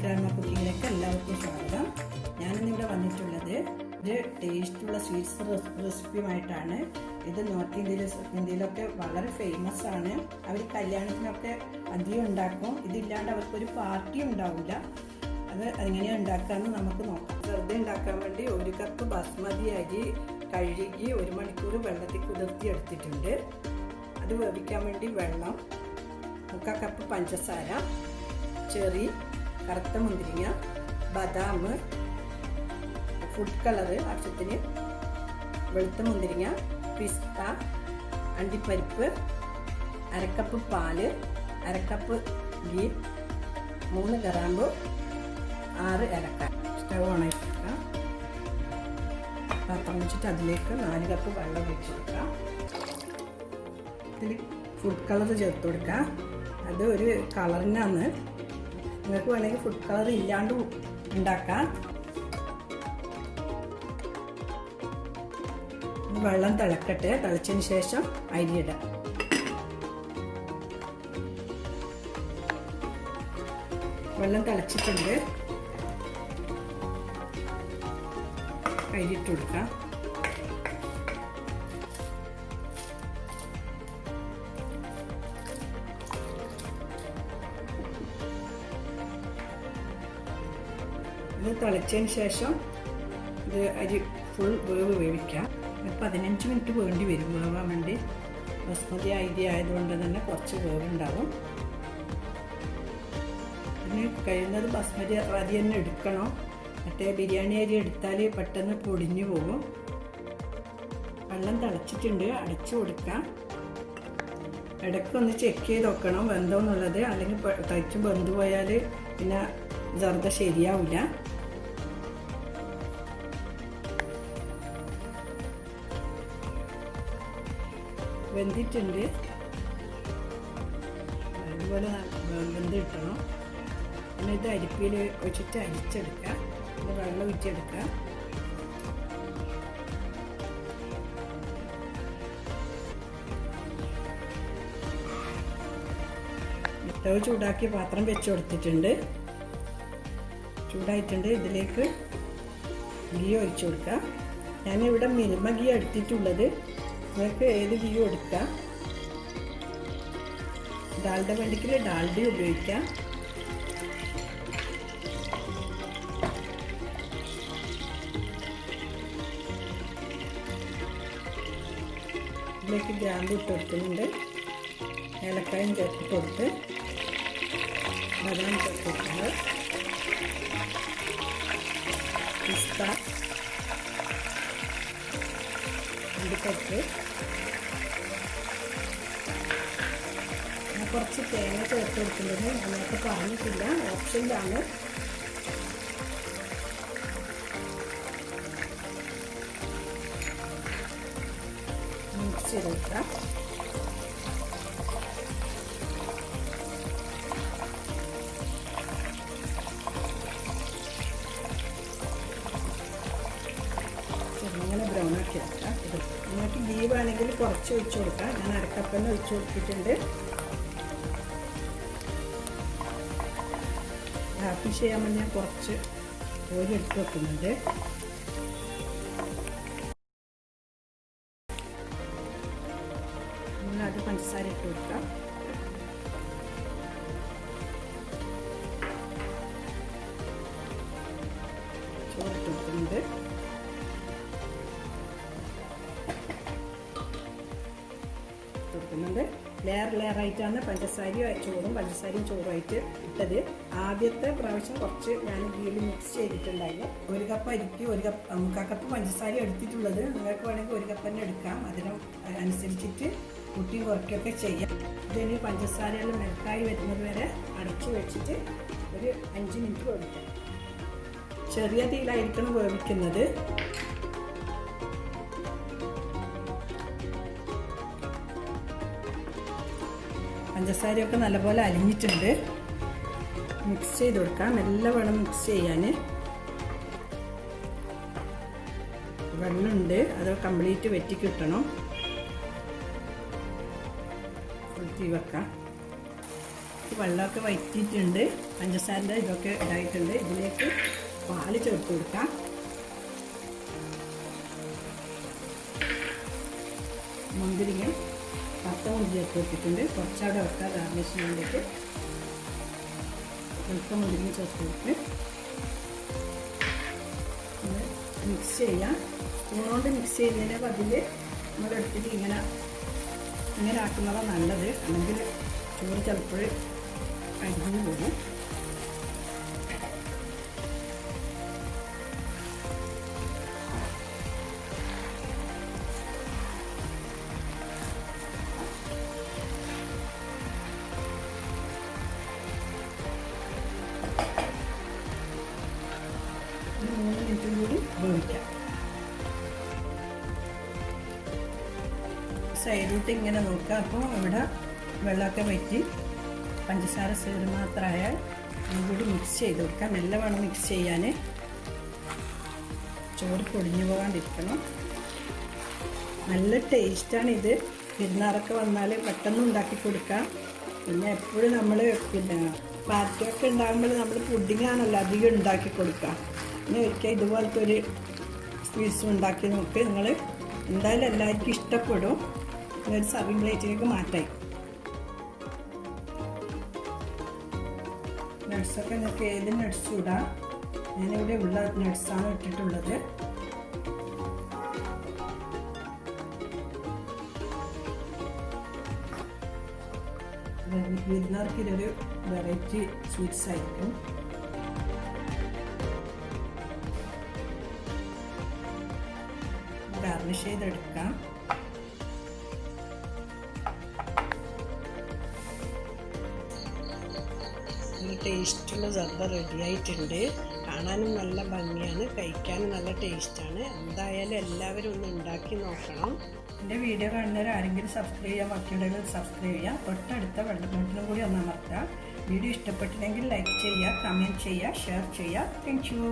Grandma കുക്കിങ്ങിലേക്ക് എല്ലാവർക്കും സ്വാഗതം. ഞാനിന്നിവിടെ വന്നിട്ടുള്ളത് ഒരു ടേസ്റ്റുള്ള സ്വീറ്റ്സ് റെസിപ്പിയുമായിട്ടാണ്. ഇത് നോർത്ത് ഇന്ത്യയിലൊക്കെ വളരെ ഫേമസ് ആണ്. അവർ കല്യാണത്തിനൊക്കെ അധികം ഉണ്ടാക്കും. ഇതില്ലാണ്ട് അവർക്കൊരു പാർട്ടി ഉണ്ടാവില്ല. അത് എങ്ങനെയാണ് ഉണ്ടാക്കാമെന്ന് നമുക്ക് നോക്കാം. സർദ ഉണ്ടാക്കാൻ വേണ്ടി 1 കപ്പ് ബസ്മതി അരി കഴുകി 1 മണിക്കൂർ വെള്ളത്തിൽ കുതിർത്തി എടുത്തിട്ടുണ്ട്. അത് വേവിക്കാൻ വേണ്ടി വെള്ളം, 3/4 കപ്പ് പഞ്ചസാര, ചെറി, കറുത്ത മുന്തിരിങ്ങ, ബദാം, ഫുഡ് കളർ ആവശ്യത്തിന്, വെളുത്ത മുന്തിരിങ്ങ, പിസ്ത, അണ്ടിപ്പരിപ്പ്, 1/2 കപ്പ് പാല്, 1/2 കപ്പ് ഗീ, 3 ഗ്രാമ്പു, 6 ഏലക്ക. സ്റ്റവ് ഓണാക്കി വെക്കാം. പാത്രം വെച്ചിട്ട് അതിലേക്ക് 4 കപ്പ് വെള്ളം ഒഴിച്ച് കൊടുക്കാം. ഇതിൽ ഫുഡ് കളർ ചേർത്ത് കൊടുക്കാം. അത് ഒരു കളറിനാണ്. നിങ്ങൾക്ക് വേണമെങ്കിൽ ഫുഡ് കളർ ഇല്ലാണ്ട് ഉണ്ടാക്കാം. വെള്ളം തിളക്കട്ടെ. തിളച്ചതിന് ശേഷം അരിയിടാം. വെള്ളം തിളച്ചിട്ടുണ്ട്. അരിയിട്ട് കൊടുക്കാം. ഇത് തിളച്ചതിന് ശേഷം ഇത് അരി ഫുൾ വേവ് വേവിക്കാം. 15 മിനിറ്റ് വേണ്ടി വരും വേവാൻ വേണ്ടി. ബസ്മതി അരി ആയതുകൊണ്ട് തന്നെ കുറച്ച് വേവുണ്ടാവും. ഇതിന് കഴിയുന്നത് ബസ്മതി അരി തന്നെ എടുക്കണം. മറ്റേ ബിരിയാണി അരി എടുത്താൽ പെട്ടെന്ന് പൊടിഞ്ഞു പോകും. വെള്ളം തിളച്ചിട്ടുണ്ട്. അടച്ചു കൊടുക്കാം. ഇടയ്ക്കൊന്ന് ചെക്ക് ചെയ്ത് നോക്കണം വെന്തോന്നുള്ളത്. അല്ലെങ്കിൽ തയ്ച്ച് വെന്തു പോയാൽ പിന്നെ ജർദ ശരിയാവില്ല. വെന്തിട്ടുണ്ട്. അതുപോലെ വെന്ത് കിട്ടണം. പിന്നെ ഇത് അരിപ്പിയിൽ വെച്ചിട്ട് അരിച്ചെടുക്കുക. പിന്നെ വെള്ളം ഒഴിച്ചെടുക്കുക. സ്റ്റവ് ചൂടാക്കി പാത്രം വെച്ച് കൊടുത്തിട്ടുണ്ട്. ചൂടായിട്ടുണ്ട്. ഇതിലേക്ക് ഗീ ഒഴിച്ചു കൊടുക്കുക. ഞാനിവിടെ മിൽമ ഗീ എടുത്തിട്ടുള്ളത്. നിങ്ങൾക്ക് ഏത് ഗീയും എടുക്കാം. ഡാൽഡ വേണ്ടിക്കിൽ ഡാൽഡ ഉപയോഗിക്കാം. ഇതിലേക്ക് ഗ്രാമ്പു ഇട്ട് കൊടുക്കുന്നുണ്ട്. ഏലക്കായും ചേർത്ത് കൊടുത്ത് ബദാം ചേർത്ത് കൊടുക്കുന്നത്, പിസ്ത, അണ്ടിപ്പരിപ്പ്, കുറച്ച് തേങ്ങ ചേർത്ത് കൊടുക്കുന്നത് അതിനകത്ത് പറഞ്ഞിട്ടില്ല, ഓപ്ഷനിലാണ്. മിക്സ് ചെയ്ത് കൊടുക്കാം. ചെറുങ്ങനെ ബ്രൗൺ ആക്കി എടുക്കാം. നിങ്ങൾക്ക് ഗീ വേണമെങ്കിൽ കുറച്ച് ഒഴിച്ചു കൊടുക്കാം. ഞാൻ 1/2 കപ്പ് ഒഴിച്ചു കൊടുത്തിട്ടുണ്ട്. ഗാർണിഷ് ചെയ്യാൻ വേണ്ടി ഞാൻ കുറച്ച് ഓയിൽ എടുത്ത് വെക്കുന്നുണ്ട്. അത് പഞ്ചസാര ഇട്ട് കൊടുക്കാം. ചോറിട്ട് കൊടുക്കുന്നുണ്ട്. ലെയറായിട്ടാണ് പഞ്ചസാരയും ചോറുമായിട്ട് ഇട്ടത്. ആദ്യത്തെ പ്രാവശ്യം കുറച്ച് ഞാൻ ഗീയിൽ മിക്സ് ചെയ്തിട്ടുണ്ടായിരുന്നു. 1 കപ്പ് അരിക്ക് 3/4 കപ്പ് പഞ്ചസാര എടുത്തിട്ടുള്ളത്. നിങ്ങൾക്ക് വേണമെങ്കിൽ 1 കപ്പ് തന്നെ എടുക്കാം. അതിനനുസരിച്ചിട്ട് കൂട്ടി കുറയ്ക്കുകയൊക്കെ ചെയ്യാം. ഇതിന് പഞ്ചസാരയെല്ലാം മെൽറ്റായി വരുന്നത് വരെ അടച്ചു വെച്ചിട്ട് ഒരു 5 മിനിറ്റ് വേവിക്കാം. ചെറിയ തീയിലായിരിക്കണം വേവിക്കുന്നത്. പഞ്ചസാരയൊക്കെ നല്ലപോലെ അലിഞ്ഞിട്ടുണ്ട്. മിക്സ് ചെയ്ത് കൊടുക്കാം. മെല്ലെ വേണം മിക്സ് ചെയ്യാൻ. വെള്ളമുണ്ട്, അത് കംപ്ലീറ്റ് വെറ്റി കിട്ടണം. ഫുൾ തീ വെക്കാം. വെള്ളമൊക്കെ വറ്റിയിട്ടുണ്ട്, പഞ്ചസാരൻ്റെ ഇതൊക്കെ ഇതായിട്ടുണ്ട്. ഇതിലേക്ക് പാല് ചേർത്ത് കൊടുക്കാം. മുന്തിരിങ്ങ പത്ത മുന്തിരി ചേർത്ത് കൊടുത്തിട്ടുണ്ട്. കുറച്ചവിടെ വെക്കാം ഗാർണിഷിന് വേണ്ടിയിട്ട്. വെളുത്ത മുന്തിരിങ്ങ ചേർത്ത് കൊടുത്ത് മിക്സ് ചെയ്യാം. സ്പൂണുകൊണ്ട് മിക്സ് ചെയ്യുന്നതിന് പതിൽ നമ്മളെടുത്തിട്ട് ഇങ്ങനെ ആക്കുന്നതാണ് നല്ലത്. അല്ലെങ്കിൽ ചോറ് ചിലപ്പോൾ അരിഞ്ഞു പോകും. കൂടി വേവിക്കാം. സൈഡിലോട്ട് ഇങ്ങനെ നോക്കുക. അപ്പോൾ ഇവിടെ വെള്ളമൊക്കെ വറ്റി പഞ്ചസാര സൈഡ് മാത്രമായാൽ കൂടി മിക്സ് ചെയ്ത് കൊടുക്കാം. മെല്ലെ വേണം മിക്സ് ചെയ്യാൻ, ചോറ് പൊടിഞ്ഞു പോകാണ്ടിരിക്കണം. നല്ല ടേസ്റ്റാണ് ഇത്. വിരുന്നാറൊക്കെ വന്നാൽ പെട്ടെന്ന് ഉണ്ടാക്കി കൊടുക്കാം. പിന്നെ എപ്പോഴും നമ്മൾ പാർട്ടിയൊക്കെ ഉണ്ടാകുമ്പോൾ നമ്മൾ പുഡിങ്ങാണല്ലോ അധികം ഉണ്ടാക്കി കൊടുക്കുക. പിന്നെ ഒരിക്കൽ ഇതുപോലത്തെ ഒരു സ്വീറ്റ്സ് ഉണ്ടാക്കി നോക്ക്. നിങ്ങൾ എന്തായാലും എല്ലാവർക്കും ഇഷ്ടപ്പെടും. ഒരു സർവിങ് പ്ലേറ്റിലേക്ക് മാറ്റായി. നട്ട്സൊക്കെ നിങ്ങൾക്ക് ഏത് നട്ട്സ് ഇടാം. ഞാനിവിടെ ഉള്ള നട്ട്സാണ് ഇട്ടിട്ടുള്ളത്. വിരുന്നാർക്ക് ഇതൊരു വെറൈറ്റി സ്വീറ്റ്സ് ആയിരിക്കും. ഗാർണിഷ് ചെയ്തെടുക്കാം. നല്ല ടേസ്റ്റുള്ള സർദ റെഡി ആയിട്ടുണ്ട്. കാണാനും നല്ല ഭംഗിയാണ്, കഴിക്കാനും നല്ല ടേസ്റ്റാണ്. എന്തായാലും എല്ലാവരും ഒന്ന് ഉണ്ടാക്കി നോക്കണം. എൻ്റെ വീഡിയോ കാണുന്നവർ ആരെങ്കിലും സബ്സ്ക്രൈബ് ചെയ്യാൻ ബാക്കിയുണ്ടെങ്കിൽ സബ്സ്ക്രൈബ് ചെയ്യാം. തൊട്ടടുത്ത ബട്ടണും കൂടി ഒന്ന് അമർത്തുക. വീഡിയോ ഇഷ്ടപ്പെട്ടില്ലെങ്കിൽ ലൈക്ക് ചെയ്യുക, കമൻറ്റ് ചെയ്യുക, ഷെയർ ചെയ്യുക. Thank you.